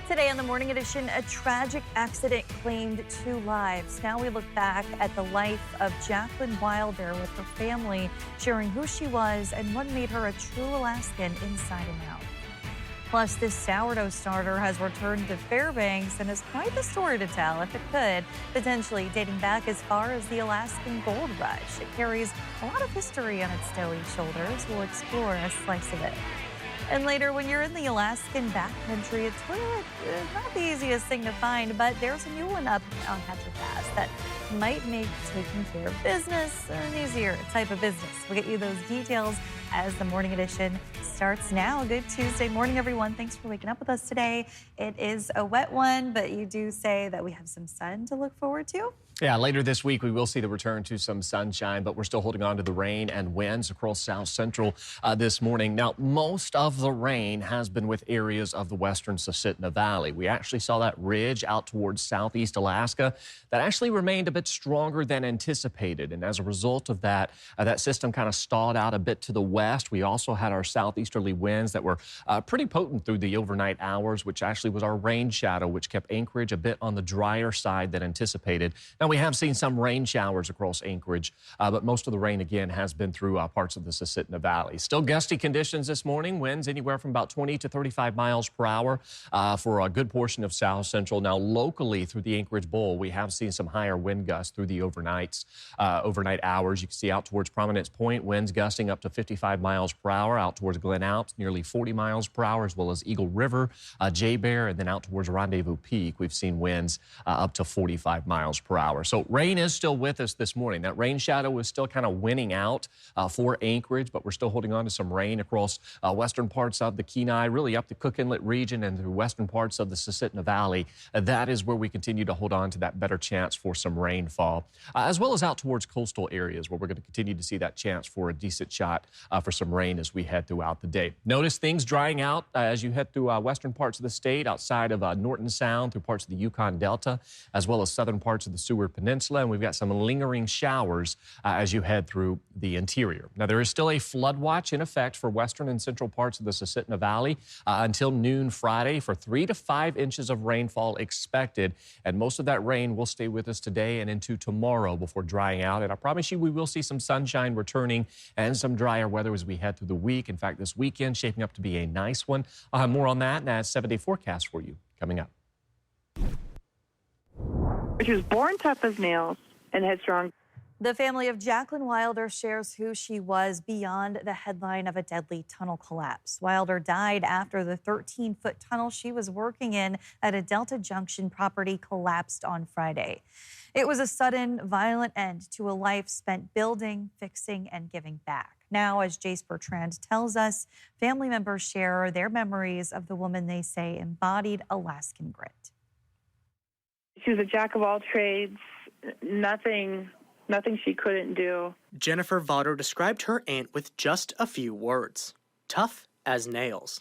Today on the Morning Edition, a tragic accident claimed 2 lives. Now we look back at the life of Jacquelyn Wilder with her family, sharing who she was and what made her a true Alaskan inside and out. Plus, this sourdough starter has returned to Fairbanks and is quite the story to tell, if it could, potentially dating back as far as the Alaskan gold rush. It carries a lot of history on its doughy shoulders. We'll explore a slice of it. And later, when you're in the Alaskan backcountry, a toilet is not the easiest thing to find, but there's a new one up on Hatcher Pass that might make taking care of business an easier type of business. We'll get you those details as the Morning Edition starts now. Good Tuesday morning, everyone. Thanks for waking up with us today. It is a wet one, but you do say that we have some sun to look forward to. Yeah, later this week, we will see the return to some sunshine, but we're still holding on to the rain and winds across South Central this morning. Now, most of the rain has been with areas of the western Susitna Valley. We actually saw that ridge out towards southeast Alaska that actually remained a bit stronger than anticipated. And as a result of that, that system kind of stalled out a bit to the west. We also had our southeasterly winds that were pretty potent through the overnight hours, which actually was our rain shadow, which kept Anchorage a bit on the drier side than anticipated. Now, we have seen some rain showers across Anchorage, but most of the rain, again, has been through parts of the Susitna Valley. Still gusty conditions this morning, winds anywhere from about 20 to 35 miles per hour for a good portion of South Central. Now, locally through the Anchorage Bowl, we have seen some higher wind gusts through the overnight hours. You can see out towards Prominence Point, winds gusting up to 55 miles per hour, out towards Glen Alps, nearly 40 miles per hour, as well as Eagle River, J-Bear, and then out towards Rendezvous Peak, we've seen winds up to 45 miles per hour. So rain is still with us this morning. That rain shadow is still kind of winning out for Anchorage, but we're still holding on to some rain across western parts of the Kenai, really up the Cook Inlet region and through western parts of the Susitna Valley. That is where we continue to hold on to that better chance for some rainfall, as well as out towards coastal areas where we're going to continue to see that chance for a decent shot for some rain as we head throughout the day. Notice things drying out as you head through western parts of the state, outside of Norton Sound, through parts of the Yukon Delta, as well as southern parts of the Seward Peninsula. And we've got some lingering showers as you head through the interior. Now, there is still a flood watch in effect for western and central parts of the Susitna Valley until noon Friday, for 3 to 5 inches of rainfall expected. And most of that rain will stay with us today and into tomorrow before drying out. And I promise you, we will see some sunshine returning and some drier weather as we head through the week. In fact, this weekend shaping up to be a nice one. I'll have more on that and a 7-day forecast for you coming up. She was born tough as nails and headstrong. The family of Jacquelyn Wilder shares who she was beyond the headline of a deadly tunnel collapse. Wilder died after the 13-foot tunnel she was working in at a Delta Junction property collapsed on Friday. It was a sudden, violent end to a life spent building, fixing, and giving back. Now, as Jace Bertrand tells us, family members share their memories of the woman they say embodied Alaskan grit. She was a jack of all trades, nothing she couldn't do. Jennifer Vauder described her aunt with just a few words: tough as nails.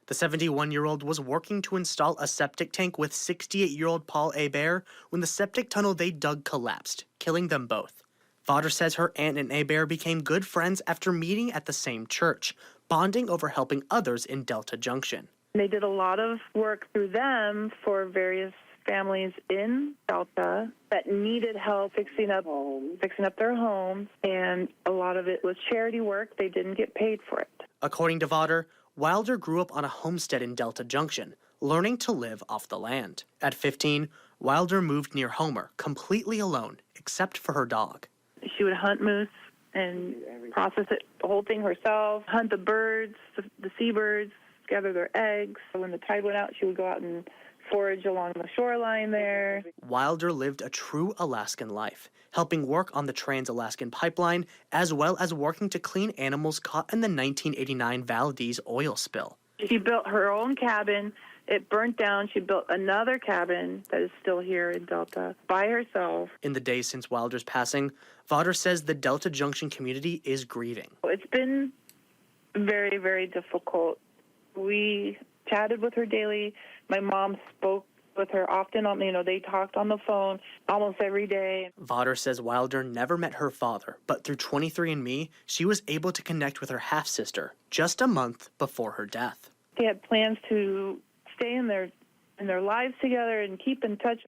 The 71-year-old was working to install a septic tank with 68-year-old Paul Hebert when the septic tunnel they dug collapsed, killing them both. Vauder says her aunt and Hebert became good friends after meeting at the same church, bonding over helping others in Delta Junction. They did a lot of work through them for various families in Delta that needed help fixing up their homes, and a lot of it was charity work. They didn't get paid for it. According to Vauder, Wilder grew up on a homestead in Delta Junction, learning to live off the land. At 15, Wilder moved near Homer, completely alone, except for her dog. She would hunt moose and process it, the whole thing herself, hunt the birds, the seabirds, gather their eggs. When the tide went out, she would go out and forage along the shoreline there. Wilder lived a true Alaskan life, helping work on the Trans-Alaskan Pipeline, as well as working to clean animals caught in the 1989 Valdez oil spill. She built her own cabin. It burnt down. She built another cabin that is still here in Delta by herself. In the days since Wilder's passing, Vauder says the Delta Junction community is grieving. It's been very, very difficult. We chatted with her daily. My mom spoke with her often. They talked on the phone almost every day. Vauder says Wilder never met her father, but through 23andMe, she was able to connect with her half-sister just a month before her death. They had plans to stay in their and their lives together and keep in touch.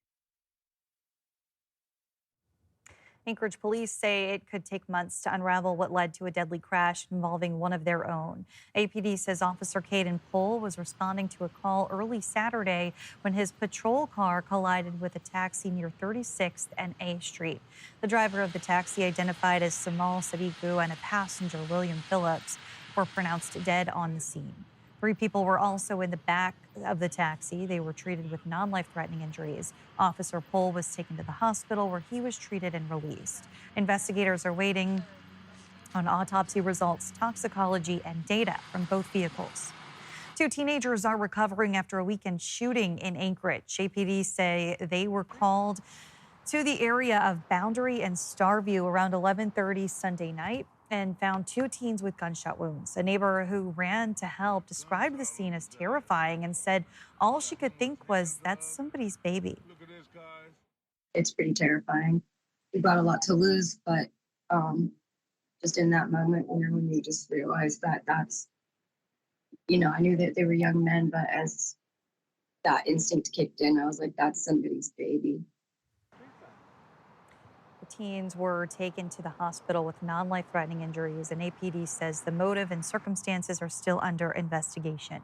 Anchorage police say it could take months to unravel what led to a deadly crash involving one of their own. APD says Officer Caden Purl was responding to a call early Saturday when his patrol car collided with a taxi near 36th and A Street. The driver of the taxi, identified as Samal Sadiku, and a passenger, William Phillips, were pronounced dead on the scene. 3 people were also in the back of the taxi. They were treated with non-life-threatening injuries. Officer Purl was taken to the hospital where he was treated and released. Investigators are waiting on autopsy results, toxicology, and data from both vehicles. 2 teenagers are recovering after a weekend shooting in Anchorage. APD say they were called to the area of Boundary and Starview around 11:30 Sunday night and found 2 teens with gunshot wounds. A neighbor who ran to help described the scene as terrifying and said all she could think was, that's somebody's baby. It's pretty terrifying. We've got a lot to lose, but just in that moment, when you just realize that that's, I knew that they were young men, but as that instinct kicked in, I was like, that's somebody's baby. The teens were taken to the hospital with non-life-threatening injuries, and APD says the motive and circumstances are still under investigation.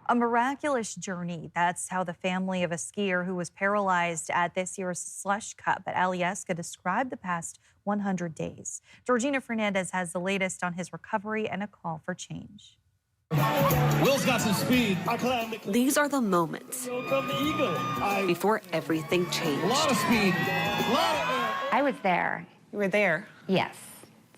A miraculous journey. That's how the family of a skier who was paralyzed at this year's Slush Cup at Alyeska described the past 100 days. Georgina Fernandez has the latest on his recovery and a call for change. Will's got some speed. These are the moments before everything changed. A lot of speed. I was there. You were there? Yes.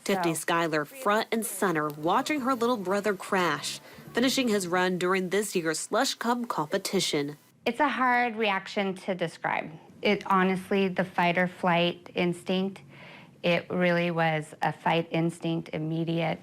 50 Skylar front and center, watching her little brother crash, finishing his run during this year's Slush Cup competition. It's a hard reaction to describe. It honestly, the fight or flight instinct, it really was a fight instinct, immediate,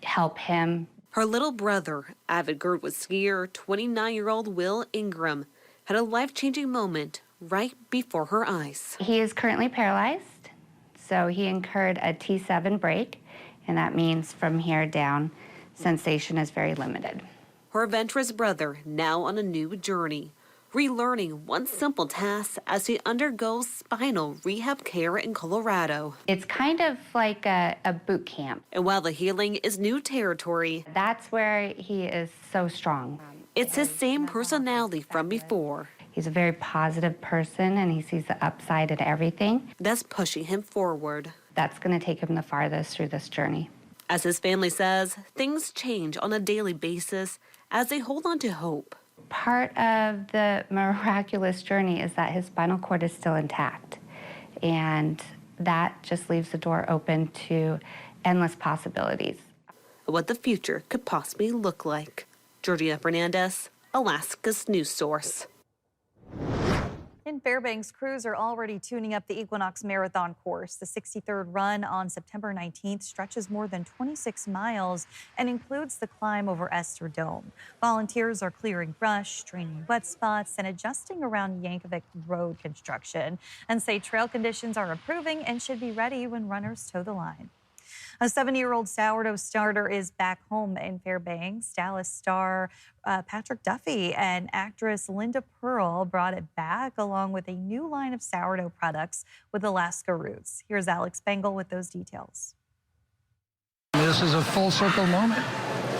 help him. Her little brother, avid Girdwood skier, 29-year-old Will Ingram, had a life-changing moment right before her eyes. He is currently paralyzed, so he incurred a T7 break, and that means from here down, sensation is very limited. Her adventurous brother now on a new journey, relearning one simple task as he undergoes spinal rehab care in Colorado. It's kind of like a boot camp. And while the healing is new territory, that's where he is so strong. It's his same personality from before. He's a very positive person, and he sees the upside in everything. That's pushing him forward. That's going to take him the farthest through this journey. As his family says, things change on a daily basis as they hold on to hope. Part of the miraculous journey is that his spinal cord is still intact, and that just leaves the door open to endless possibilities. What the future could possibly look like. Georgina Fernandez, Alaska's news source. In Fairbanks, crews are already tuning up the Equinox Marathon course. The 63rd run on September 19th stretches more than 26 miles and includes the climb over Esther Dome. Volunteers are clearing brush, draining wet spots, and adjusting around Yankovic Road construction, and say trail conditions are improving and should be ready when runners toe the line. A 70-year-old sourdough starter is back home in Fairbanks. Dallas star Patrick Duffy and actress Linda Purl brought it back along with a new line of sourdough products with Alaska roots. Here's Alex Bengal with those details. This is a full circle moment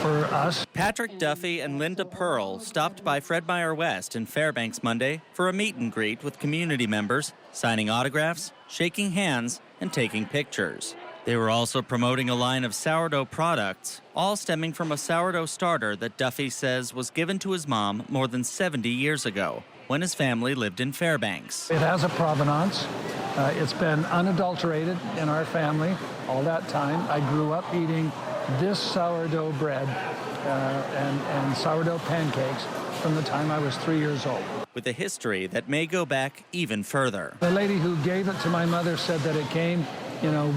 for us. Patrick Duffy and Linda Purl stopped by Fred Meyer West in Fairbanks Monday for a meet and greet with community members, signing autographs, shaking hands, and taking pictures. They were also promoting a line of sourdough products, all stemming from a sourdough starter that Duffy says was given to his mom more than 70 years ago, when his family lived in Fairbanks. It has a provenance. It's been unadulterated in our family all that time. I grew up eating this sourdough bread and sourdough pancakes from the time I was 3 years old. With a history that may go back even further. The lady who gave it to my mother said that it came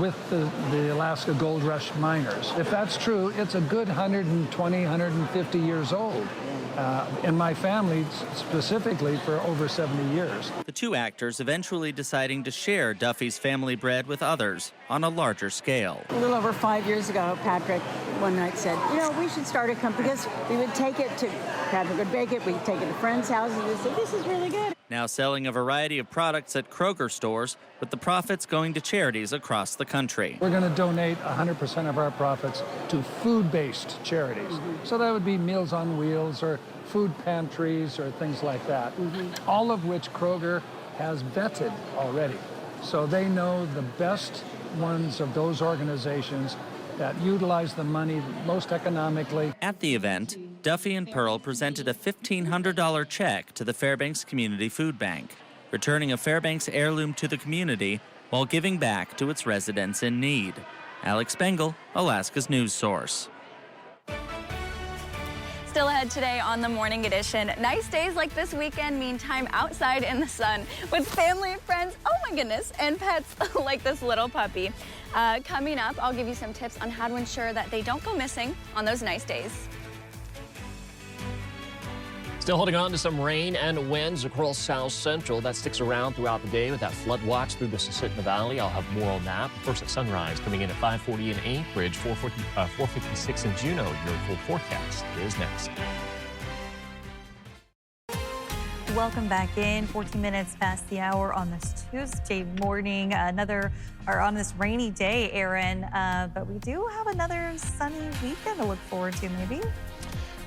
with the Alaska Gold Rush miners. If that's true, it's a good 120, 150 years old. In my family, specifically, for over 70 years. The two actors eventually deciding to share Duffy's family bread with others on a larger scale. A little over 5 years ago, Patrick one night said, we should start a company, because we would take it to Catherine could bake it. We could take it to friends' houses and say, this is really good. Now selling a variety of products at Kroger stores, with the profits going to charities across the country. We're going to donate 100% of our profits to food-based charities. So that would be Meals on Wheels or food pantries or things like that, all of which Kroger has vetted already. So they know the best ones of those organizations that utilize the money most economically. At the event, Duffy and Purl presented a $1,500 check to the Fairbanks Community Food Bank, returning a Fairbanks heirloom to the community while giving back to its residents in need. Alex Bengal, Alaska's news source. Still ahead today on the Morning Edition. Nice days like this weekend mean time outside in the sun with family and friends, oh my goodness, and pets like this little puppy. Coming up, I'll give you some tips on how to ensure that they don't go missing on those nice days. Still holding on to some rain and winds across South Central. That sticks around throughout the day with that flood watch through the Susitna Valley. I'll have more on that. First at sunrise, coming in at 5:40 in Anchorage, 4:56 in Juneau. Your full forecast is next. Welcome back in. 14 minutes past the hour on this Tuesday morning. On this rainy day, Aaron. But we do have another sunny weekend to look forward to, maybe.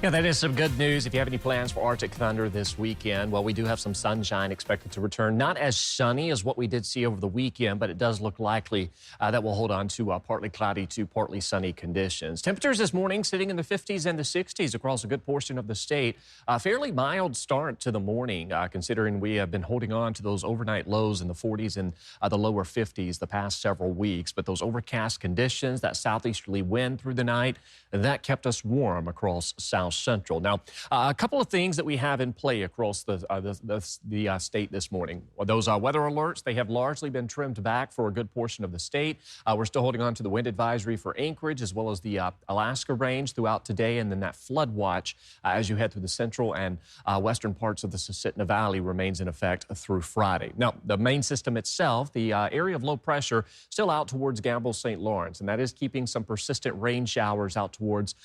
Yeah, that is some good news. If you have any plans for Arctic thunder this weekend, well, we do have some sunshine expected to return. Not as sunny as what we did see over the weekend, but it does look likely that we'll hold on to partly cloudy to partly sunny conditions. Temperatures this morning sitting in the 50s and the 60s across a good portion of the state. Fairly mild start to the morning, considering we have been holding on to those overnight lows in the 40s and the lower 50s the past several weeks. But those overcast conditions, that southeasterly wind through the night, that kept us warm across South Central. Now, a couple of things that we have in play across the state this morning. Those weather alerts, they have largely been trimmed back for a good portion of the state. We're still holding on to the wind advisory for Anchorage as well as the Alaska range throughout today, and then that flood watch as you head through the central and western parts of the Susitna Valley remains in effect through Friday. Now, the main system itself, the area of low pressure, still out towards Gamble, St. Lawrence, and that is keeping some persistent rain showers out towards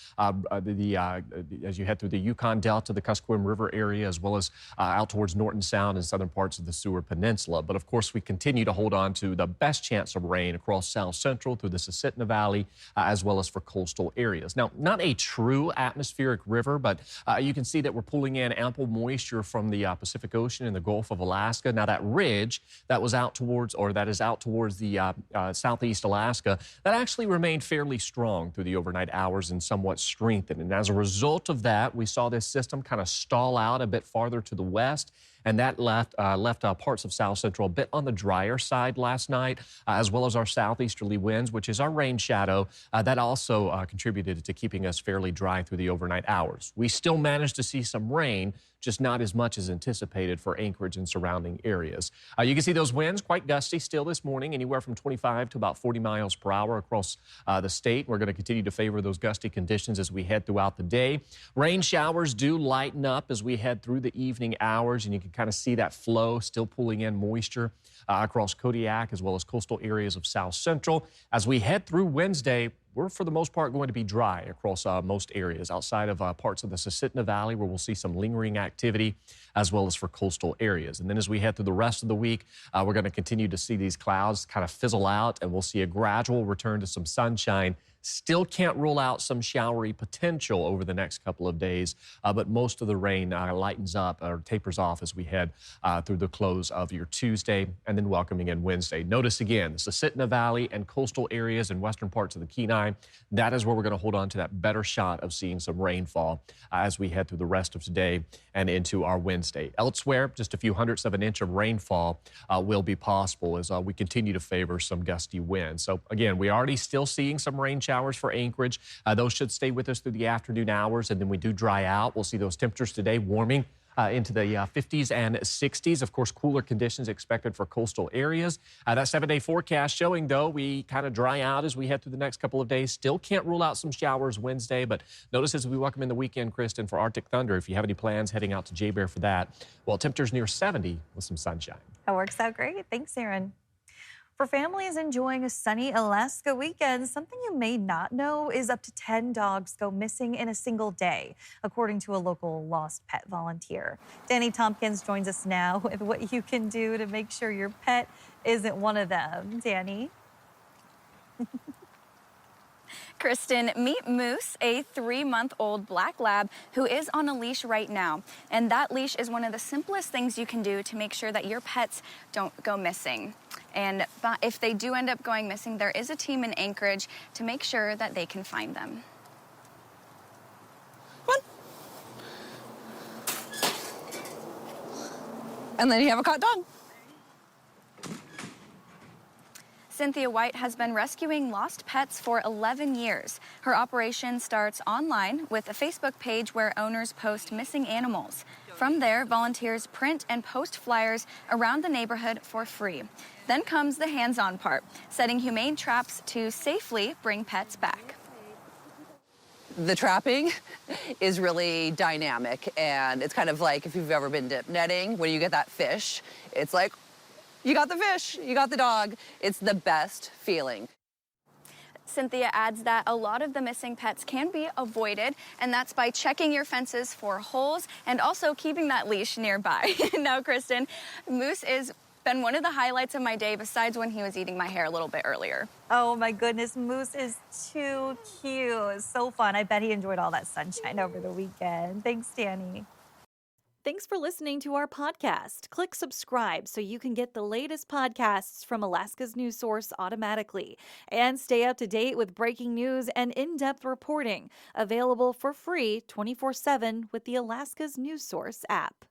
as you head through the Yukon Delta, the Kuskokwim River area, as well as out towards Norton Sound and southern parts of the Seward Peninsula. But of course, we continue to hold on to the best chance of rain across South Central through the Susitna Valley, as well as for coastal areas. Now, not a true atmospheric river, but you can see that we're pulling in ample moisture from the Pacific Ocean and the Gulf of Alaska. Now, that ridge that was out towards, or that is out towards the southeast Alaska, that actually remained fairly strong through the overnight hours and somewhat strengthened. And as a result of that, we saw this system kind of stall out a bit farther to the west, and that left parts of South Central a bit on the drier side last night, as well as our southeasterly winds, which is our rain shadow. That also contributed to keeping us fairly dry through the overnight hours. We still managed to see some rain, just not as much as anticipated for Anchorage and surrounding areas. You can see those winds quite gusty still this morning, anywhere from 25 to about 40 miles per hour across the state. We're going to continue to favor those gusty conditions as we head throughout the day. Rain showers do lighten up as we head through the evening hours, and you can kind of see that flow still pulling in moisture across Kodiak as well as coastal areas of South Central. As we head through Wednesday, we're for the most part going to be dry across most areas outside of parts of the Susitna Valley, where we'll see some lingering activity, as well as for coastal areas. And then as we head through the rest of the week, we're going to continue to see these clouds kind of fizzle out, and we'll see a gradual return to some sunshine. Still can't rule out some showery potential over the next couple of days, but most of the rain lightens up or tapers off as we head through the close of your Tuesday and then welcoming in Wednesday. Notice again, the Susitna Valley and coastal areas and western parts of the Kenai, that is where we're going to hold on to that better shot of seeing some rainfall as we head through the rest of today and into our Wednesday. Elsewhere, just a few hundredths of an inch of rainfall will be possible as we continue to favor some gusty winds. So again, we're already still seeing some rain showers for Anchorage. Those should stay with us through the afternoon hours, and then we do dry out. We'll see those temperatures today warming into the 50s and 60s. Of course, cooler conditions expected for coastal areas. That 7-day forecast showing, though, we kind of dry out as we head through the next couple of days. Still can't rule out some showers Wednesday, but notice as we welcome in the weekend, Kristen, for Arctic thunder, if you have any plans heading out to J-Bear for that, well, temperatures near 70 with some sunshine. That works out great. Thanks, Aaron. For families enjoying a sunny Alaska weekend, something you may not know is up to 10 dogs go missing in a single day, according to a local lost pet volunteer. Danny Tompkins joins us now with what you can do to make sure your pet isn't one of them. Danny? Kristen, meet Moose, a 3-month-old black lab who is on a leash right now. And that leash is one of the simplest things you can do to make sure that your pets don't go missing. And if they do end up going missing, there is a team in Anchorage to make sure that they can find them. Come on. And then you have a caught dog. Cynthia White has been rescuing lost pets for 11 years. Her operation starts online with a Facebook page where owners post missing animals. From there, volunteers print and post flyers around the neighborhood for free. Then comes the hands-on part, setting humane traps to safely bring pets back. The trapping is really dynamic, and it's kind of like if you've ever been dip netting, when you get that fish, it's like, you got the fish, you got the dog. It's the best feeling. Cynthia adds that a lot of the missing pets can be avoided, and that's by checking your fences for holes and also keeping that leash nearby. Now, Kristen, Moose has been one of the highlights of my day besides when he was eating my hair a little bit earlier. Oh my goodness, Moose is too cute. So fun. I bet he enjoyed all that sunshine over the weekend. Thanks, Danny. Thanks for listening to our podcast. Click subscribe so you can get the latest podcasts from Alaska's news source automatically. And stay up to date with breaking news and in-depth reporting. Available for free 24/7 with the Alaska's news source app.